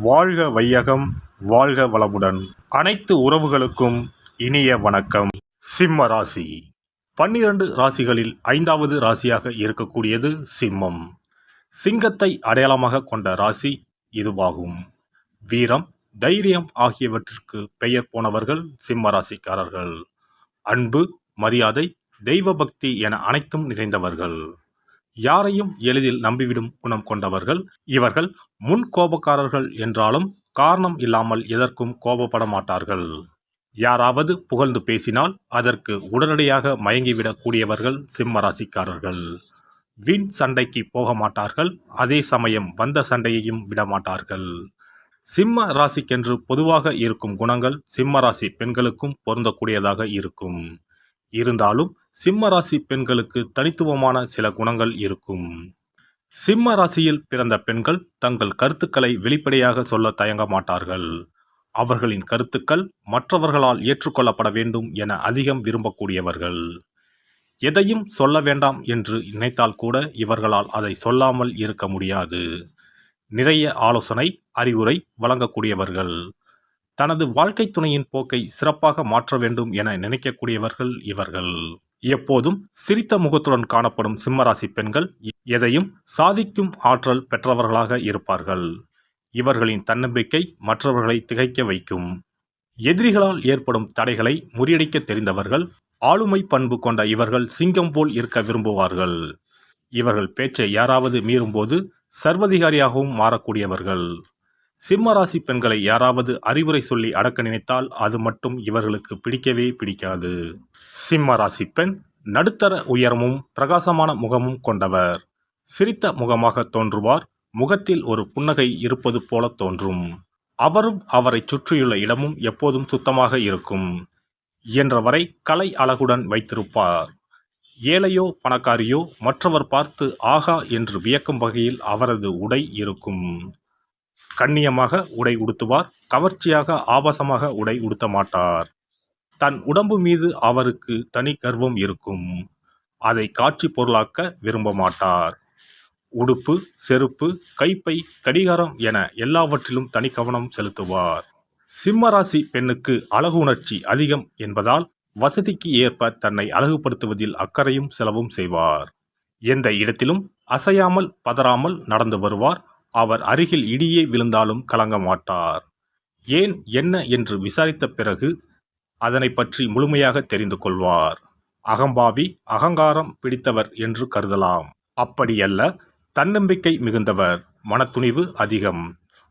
வாழ்க வையகம், வாழ்க வளமுடன். அனைத்து உறவுகளுக்கும் இனிய வணக்கம். சிம்ம ராசி 12 ராசிகளில் 5வது ராசியாக இருக்கக்கூடியது சிம்மம். சிங்கத்தை அடையாளமாக கொண்ட ராசி இதுவாகும். வீரம், தைரியம் ஆகியவற்றிற்கு பெயர் போனவர்கள் சிம்ம ராசிக்காரர்கள். அன்பு, மரியாதை, தெய்வ பக்தி என அனைத்தும் நிறைந்தவர்கள். யாரையும் எளிதில் நம்பிவிடும் குணம் கொண்டவர்கள் இவர்கள். முன் கோபக்காரர்கள் என்றாலும் காரணம் இல்லாமல் எதற்கும் கோபப்பட மாட்டார்கள். யாராவது புகழ்ந்து பேசினால் அதற்கு உடனடியாக மயங்கிவிடக் கூடியவர்கள் சிம்ம ராசிக்காரர்கள். வீண் சண்டைக்கு போக மாட்டார்கள், அதே சமயம் வந்த சண்டையையும் விடமாட்டார்கள். சிம்ம ராசிக்கென்று பொதுவாக இருக்கும் குணங்கள் சிம்ம ராசி பெண்களுக்கும் பொருந்தக்கூடியதாக இருக்கும். இருந்தாலும் சிம்ம ராசி பெண்களுக்கு தனித்துவமான சில குணங்கள் இருக்கும். சிம்ம ராசியில் பிறந்த பெண்கள் தங்கள் கருத்துக்களை வெளிப்படையாக சொல்ல தயங்க மாட்டார்கள். அவர்களின் கருத்துக்கள் மற்றவர்களால் ஏற்றுக்கொள்ளப்பட வேண்டும் என அதிகம் விரும்பக்கூடியவர்கள். எதையும் சொல்ல வேண்டாம் என்று நினைத்தால் கூட இவர்களால் அதை சொல்லாமல் இருக்க முடியாது. நிறைய ஆலோசனை, அறிவுரை வழங்கக்கூடியவர்கள். தனது வாழ்க்கை துணையின் போக்கை சிறப்பாக மாற்ற வேண்டும் என நினைக்கக்கூடியவர்கள் இவர்கள். எப்போதும் சிரித்த முகத்துடன் காணப்படும் சிம்மராசி பெண்கள் எதையும் சாதிக்கும் ஆற்றல் பெற்றவர்களாக இருப்பார்கள். இவர்களின் தன்னம்பிக்கை மற்றவர்களை திகைக்க வைக்கும். எதிரிகளால் ஏற்படும் தடைகளை முறியடிக்க தெரிந்தவர்கள். ஆளுமை பண்பு கொண்ட இவர்கள் சிங்கம் போல் இருக்க விரும்புவார்கள். இவர்கள் பேச்சை யாராவது மீறும்போது சர்வதிகாரியாகவும் மாறக்கூடியவர்கள். சிம்ம ராசி பெண்களை யாராவது அறிவுரை சொல்லி அடக்க நினைத்தால் அது மட்டும் இவர்களுக்கு பிடிக்கவே பிடிக்காது. சிம்ம ராசி பெண் நடுத்தர உயரமும் பிரகாசமான முகமும் கொண்டவர். சிரித்த முகமாக தோன்றுவார். முகத்தில் ஒரு புன்னகை இருப்பது போல தோன்றும். அவரும் அவரை சுற்றியுள்ள இடமும் எப்போதும் சுத்தமாக இருக்கும். இயன்றவரை கலை அழகுடன் வைத்திருப்பார். ஏழையோ பணக்காரியோ மற்றவர் பார்த்து ஆகா என்று வியக்கும் வகையில் அவரது உடை இருக்கும். கண்ணியமாக உடை உடுத்துவார். கவர்ச்சியாக ஆபாசமாக உடை உடுத்த மாட்டார். தன் உடம்பு மீது அவருக்கு தனி கர்வம் இருக்கும். அதை காட்சி பொருளாக்க விரும்ப மாட்டார். உடுப்பு, செருப்பு, கைப்பை, கடிகாரம் என எல்லாவற்றிலும் தனி கவனம் செலுத்துவார். சிம்ம ராசி பெண்ணுக்கு அழகு உணர்ச்சி அதிகம் என்பதால் வசதிக்கு ஏற்ப தன்னை அழகுபடுத்துவதில் அக்கறையும் செலவும் செய்வார். எந்த இடத்திலும் அசையாமல் பதறாமல் நடந்து வருவார். அவர் அருகில் இடியே விழுந்தாலும் கலங்க மாட்டார். ஏன் என்ன என்று விசாரித்த பிறகு அதனை பற்றி முழுமையாக தெரிந்து கொள்வார். அகம்பாவி, அகங்காரம் பிடித்தவர் என்று கருதலாம். அப்படியல்ல. தன்னம்பிக்கை மிகுந்தவர். மனத்துணிவு அதிகம்.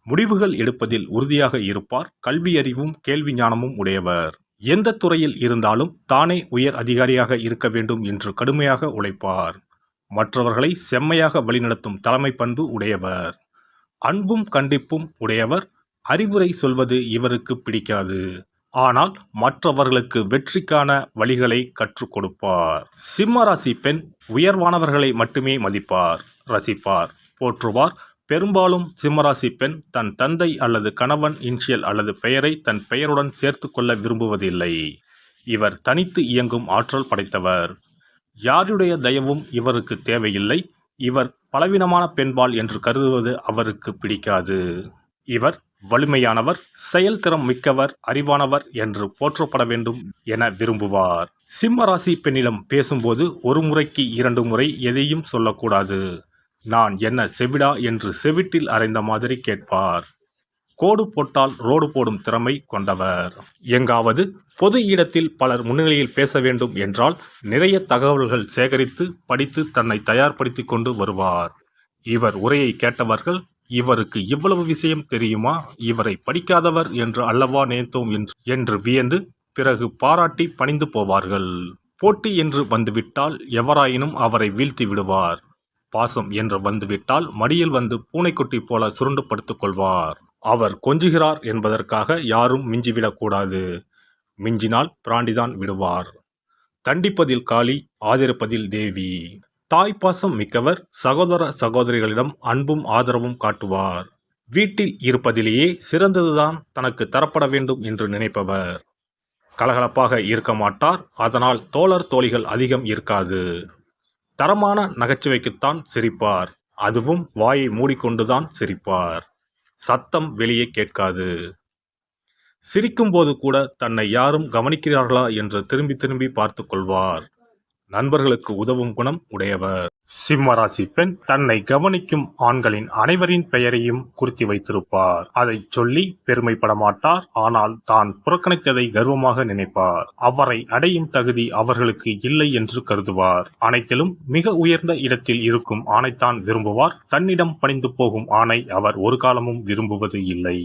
முடிவுகள் எடுப்பதில் உறுதியாக இருப்பார். கல்வியறிவும் கேள்வி ஞானமும் உடையவர். எந்த துறையில் இருந்தாலும் தானே உயர் அதிகாரியாக இருக்க வேண்டும் என்று கடுமையாக உழைப்பார். மற்றவர்களை செம்மையாக வழிநடத்தும் தலைமை பண்பு உடையவர். அன்பும் கண்டிப்பும் உடையவர். அறிவுரை சொல்வது இவருக்கு பிடிக்காது. ஆனால் மற்றவர்களுக்கு வெற்றிக்கான வழிகளை கற்றுக் கொடுப்பார். சிம்ம ராசி பெண் உயர்வானவர்களை மட்டுமே மதிப்பார், ரசிப்பார், போற்றுவார். பெரும்பாலும் சிம்மராசி பெண் தன் தந்தை அல்லது கணவன் இன்ஷியல் அல்லது பெயரை தன் பெயருடன் சேர்த்து கொள்ள விரும்புவதில்லை. இவர் தனித்து இயங்கும் ஆற்றல் படைத்தவர். யாருடைய தயவும் இவருக்கு தேவையில்லை. இவர் பலவீனமான பெண்பால் என்று கருதுவது அவருக்கு பிடிக்காது. இவர் வலிமையானவர், செயல்திறம் மிக்கவர், அறிவானவர் என்று போற்றப்பட வேண்டும் என விரும்புவார். சிம்ம ராசி பெண்ணிடம் பேசும்போது ஒரு முறைக்கு 2 முறை எதையும் சொல்லக்கூடாது. நான் என்ன செவிடா என்று செவிட்டில் அறைந்த மாதிரி கேட்பார். கோடு போட்டால் ரோடு போடும் திறமை கொண்டவர். எங்காவது பொது இடத்தில் பலர் முன்னிலையில் பேச வேண்டும் என்றால் நிறைய தகவல்கள் சேகரித்து படித்து தன்னை தயார்படுத்தி கொண்டு வருவார். இவர் உரையை கேட்டவர்கள் இவருக்கு இவ்வளவு விஷயம் தெரியுமா, இவரை படிக்காதவர் என்று அல்லவா நினைத்தோம் என்று வியந்து பிறகு பாராட்டி பணிந்து போவார்கள். போட்டி என்று வந்துவிட்டால் எவராயினும் அவரை வீழ்த்தி விடுவார். பாசம் என்று வந்துவிட்டால் மடியில் வந்து பூனைக்குட்டி போல சுருண்டு படுத்துக் கொள்வார். அவர் கொஞ்சுகிறார் என்பதற்காக யாரும் மிஞ்சிவிடக்கூடாது. மிஞ்சினால் பிராண்டிதான் விடுவார். தண்டிப்பதில் காளி, ஆதரிப்பதில் தேவி. தாய்ப்பாசம் மிக்கவர். சகோதர சகோதரிகளிடம் அன்பும் ஆதரவும் காட்டுவார். வீட்டில் இருப்பதிலேயே சிறந்ததுதான் தனக்கு தரப்பட வேண்டும் என்று நினைப்பவர். கலகலப்பாக இருக்க மாட்டார். அதனால் தோழர் தோழிகள் அதிகம் இருக்காது. தரமான நகைச்சுவைக்குத்தான் சிரிப்பார். அதுவும் வாயை மூடிக்கொண்டுதான் சிரிப்பார். சத்தம் வெளியே கேட்காது. சிரிக்கும்போது கூட தன்னை யாரும் கவனிக்கிறார்களா என்று திரும்பி திரும்பி பார்த்து கொள்வார். நண்பர்களுக்கு உதவும் குணம் உடையவர். சிம்ம ராசி பெண் தன்னை கவனிக்கும் ஆண்களின் அனைவரின் பெயரையும் குறித்து வைத்திருப்பார். அதை சொல்லி பெருமைப்பட மாட்டார். ஆனால் தான் புறக்கணித்ததை கர்வமாக நினைப்பார். அவரை அடையும் தகுதி அவர்களுக்கு இல்லை என்று கருதுவார். அனைத்திலும் மிக உயர்ந்த இடத்தில் இருக்கும் ஆணைத்தான் விரும்புவார். தன்னிடம் பணிந்து போகும் ஆணை அவர் ஒரு காலமும் விரும்புவது இல்லை.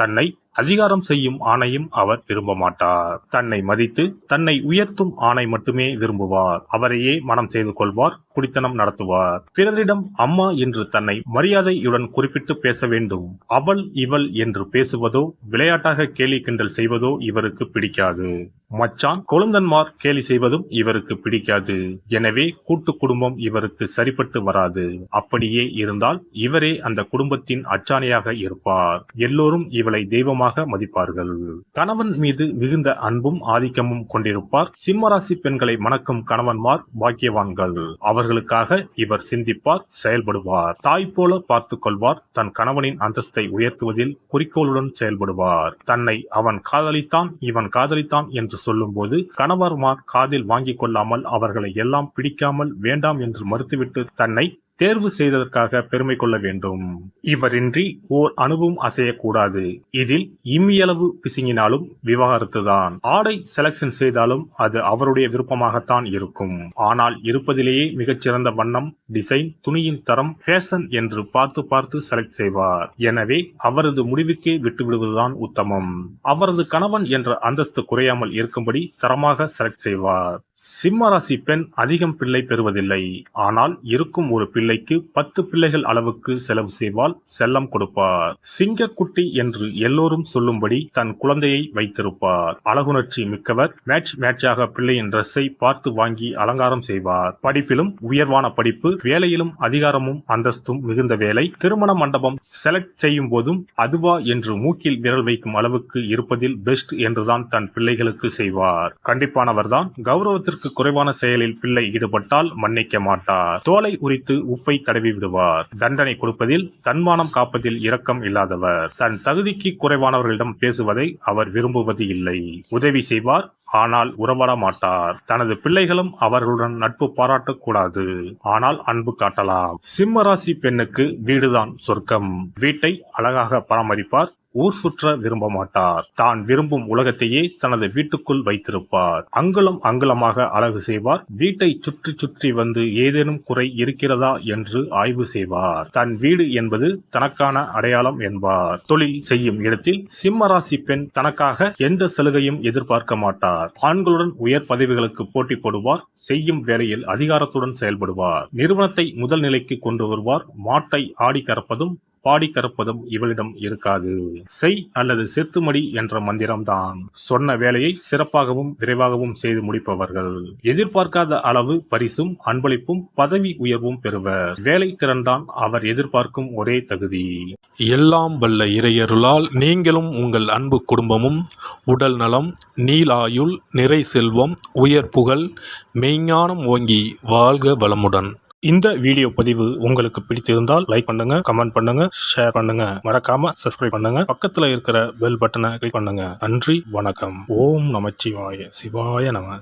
தன்னை அதிகாரம் செய்யும் ஆணையும் அவர் விரும்ப மாட்டார். தன்னை மதித்து தன்னை உயர்த்தும் ஆணை மட்டுமே விரும்புவார். அவரையே மனம் செய்து கொள்வார். குடித்தனம் நடத்துவார். பிறரிடம் அம்மா என்று தன்னை மரியாதையுடன் குறிப்பிட்டு பேச வேண்டும். அவள் இவள் என்று பேசுவதோ விளையாட்டாக கேலி கிண்டல் செய்வதோ இவருக்கு பிடிக்காது. மச்சான் கொழுந்தன்மார் கேலி செய்வதும் இவருக்கு பிடிக்காது. எனவே கூட்டு குடும்பம் இவருக்கு சரிப்பட்டு வராது. அப்படியே இருந்தால் இவரே அந்த குடும்பத்தின் அச்சாணியாக இருப்பார். எல்லோரும் இவளை தெய்வமாக மதிப்பார்கள். கணவன் மீது மிகுந்த அன்பும் ஆதிக்கமும் கொண்டிருப்பார். சிம்மராசி பெண்களை மணக்கும் கணவன்மார் பாக்கியவான்கள். அவர்களுக்காக இவர் சிந்திப்பார், செயல்படுவார். தாய் போல பார்த்து கொள்வார். தன் கணவனின் அந்தஸ்தை உயர்த்துவதில் குறிக்கோளுடன் செயல்படுவார். தன்னை அவன் காதலித்தான், இவன் காதலித்தான் என்று சொல்லும்போது கணவன்மார் காதில் வாங்கிக் கொள்ளாமல் அவர்களை எல்லாம் பிடிக்காமல் வேண்டாம் என்று மறுத்துவிட்டு தன்னை தேர்வு செய்ததற்காக பெருமை கொள்ள வேண்டும். இவரின்றி ஓர் அணுவும் அசையக்கூடாது. இதில் இம்மியளவு பிசுங்கினாலும் விவாகரத்துதான். ஆடை செலக்ஷன் செய்தாலும் அது அவருடைய விருப்பமாகத்தான் இருக்கும். ஆனால் இருப்பதிலேயே மிகச்சிறந்த வண்ணம், டிசைன், துணியின் தரம், ஃபேஷன் என்று பார்த்து பார்த்து செலக்ட் செய்வார். எனவே அவரது முடிவுக்கே விட்டுவிடுவதுதான் உத்தமம். அவரது கணவன் என்ற அந்தஸ்து குறையாமல் இருக்கும்படி தரமாக செலக்ட் செய்வார். சிம்மராசி பெண் அதிகம் பிள்ளை பெறுவதில்லை. ஆனால் இருக்கும் ஒரு பிள்ளைக்கு 10 பிள்ளைகள் அளவுக்கு செலவு செய்வால், செல்லம் கொடுப்பார். சிங்கக்குட்டி என்று எல்லோரும் சொல்லும்படி தன் குழந்தையை வைத்திருப்பார். அழகுணர்ச்சி மிக்கவர். மேட்சாக பிள்ளையின் டிரெஸ்ஸை பார்த்து வாங்கி அலங்காரம் செய்வார். படிப்பிலும் உயர்வான படிப்பு, வேலையிலும் அதிகாரமும் அந்தஸ்தும் மிகுந்த வேலை. திருமண மண்டபம் செலக்ட் செய்யும் போதும் அதுவா என்று மூக்கில் விரல் வைக்கும் அளவுக்கு இருப்பதில் பெஸ்ட் என்றுதான் தன் பிள்ளைகளுக்கு செய்வார். கண்டிப்பானவர்தான். கௌரவத்திற்கு குறைவான செயலில் பிள்ளை ஈடுபட்டால் மன்னிக்க மாட்டார். தோலை உரித்து உப்பை தடவி விடுவார். தண்டனை கொடுப்பதில், தன்மானம் காப்பதில் இரக்கம் இல்லாதவர். தன் தகுதிக்கு குறைவானவர்களிடம் பேசுவதை அவர் விரும்புவது இல்லை. உதவி செய்வார், ஆனால் உறவாட மாட்டார். தனது பிள்ளைகளும் அவர்களுடன் நட்பு பாராட்டக்கூடாது, ஆனால் அன்பு காட்டலாம். சிம்மராசி பெண்ணுக்கு வீடுதான் சொர்க்கம். வீட்டை அழகாக பராமரிப்பார். ஊர் சுற்ற விரும்ப மாட்டார். தான் விரும்பும் உலகத்தையே தனது வீட்டுக்குள் வைத்திருப்பார். அங்குலம் அங்குலமாக அழகு செய்வார். வீட்டை சுற்றி சுற்றி வந்து ஏதேனும் குறை இருக்கிறதா என்று ஆய்வு செய்வார். தன் வீடு என்பது தனக்கான அடையாளம் என்பார். தொழில் செய்யும் இடத்தில் சிம்மராசி பெண் தனக்காக எந்த சலுகையும் எதிர்பார்க்க மாட்டார். ஆண்களுடன் உயர் பதவிகளுக்கு போட்டி போடுவார். செய்யும் வேலையில் அதிகாரத்துடன் செயல்படுவார். நிறுவனத்தை முதல் நிலைக்கு கொண்டு வருவார். மாட்டை ஆடி கறப்பதும் பாடி கறப்பதும் இவளிடம் இருக்காது. செய் அல்லது செத்துமடி என்ற மந்திரம்தான். சொன்ன வேலையை சிறப்பாகவும் விரைவாகவும் செய்து முடிப்பவர்கள். எதிர்பார்க்காத அளவு பரிசும் அன்பளிப்பும் பதவி உயர்வும் பெறுவர். வேலை திறன்தான் அவர் எதிர்பார்க்கும் ஒரே தகுதி. எல்லாம் வல்ல இறையருளால் நீங்களும் உங்கள் அன்பு குடும்பமும் உடல் நலம், நீலாயுள், நிறை செல்வம், உயர் புகழ், மெய்ஞானம் ஓங்கி வாழ்க வளமுடன். இந்த வீடியோ பதிவு உங்களுக்கு பிடித்திருந்தால் லைக் பண்ணுங்க, கமெண்ட் பண்ணுங்க, ஷேர் பண்ணுங்க. மறக்காம சப்ஸ்கிரைப் பண்ணுங்க. பக்கத்துல இருக்கிற பெல் பட்டனை கிளிக் பண்ணுங்க. நன்றி, வணக்கம். ஓம் நமச்சிவாய. சிவாய நம.